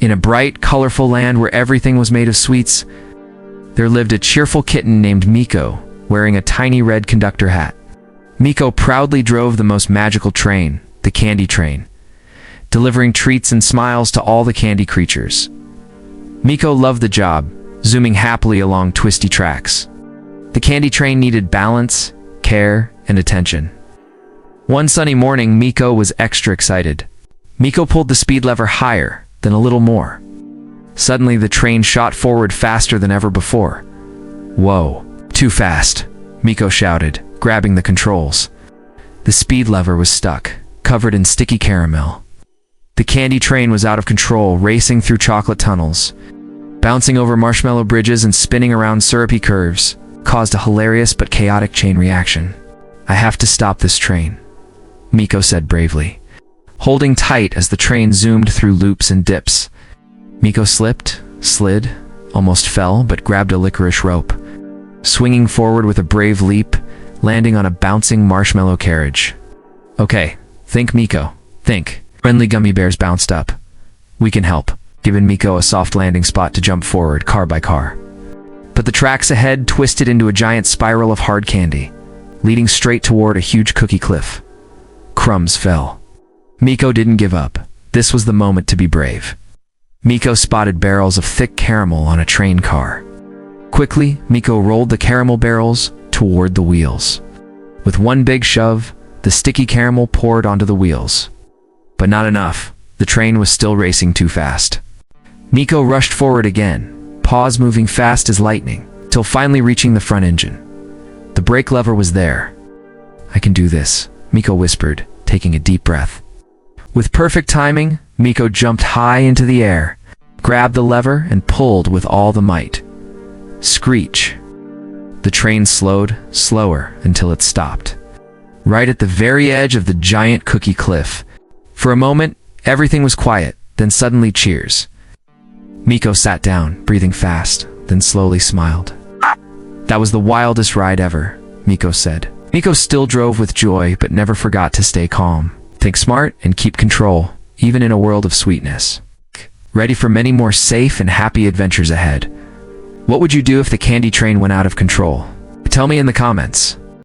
In a bright, colorful land where everything was made of sweets, there lived a cheerful kitten named Miko, wearing a tiny red conductor hat. Miko proudly drove the most magical train, the candy train, delivering treats and smiles to all the candy creatures. Miko loved the job, zooming happily along twisty tracks. The candy train needed balance, care, and attention. One sunny morning, Miko was extra excited. Miko pulled the speed lever higher, then a little more. Suddenly, the train shot forward faster than ever before. "Whoa, too fast," Miko shouted, grabbing the controls. The speed lever was stuck, covered in sticky caramel. The candy train was out of control, racing through chocolate tunnels, bouncing over marshmallow bridges and spinning around syrupy curves, caused a hilarious but chaotic chain reaction. "I have to stop this train," Miko said bravely, holding tight as the train zoomed through loops and dips. Miko slipped, slid, almost fell, but grabbed a licorice rope, swinging forward with a brave leap, landing on a bouncing marshmallow carriage. "Okay, think, Miko, think." Friendly gummy bears bounced up. "We can help," giving Miko a soft landing spot to jump forward, car by car. But the tracks ahead twisted into a giant spiral of hard candy, leading straight toward a huge cookie cliff. Crumbs fell. Miko didn't give up. This was the moment to be brave. Miko spotted barrels of thick caramel on a train car. Quickly, Miko rolled the caramel barrels toward the wheels. With one big shove, the sticky caramel poured onto the wheels. But not enough. The train was still racing too fast. Miko rushed forward again, paws moving fast as lightning, till finally reaching the front engine. The brake lever was there. "I can do this," Miko whispered, taking a deep breath. With perfect timing, Miko jumped high into the air, grabbed the lever, and pulled with all the might. Screech! The train slowed, slower, until it stopped, right at the very edge of the giant cookie cliff. For a moment, everything was quiet, then suddenly cheers. Miko sat down, breathing fast, then slowly smiled. "That was the wildest ride ever," Miko said. Miko still drove with joy, but never forgot to stay calm. Think smart and keep control, even in a world of sweetness. Ready for many more safe and happy adventures ahead. What would you do if the candy train went out of control? Tell me in the comments.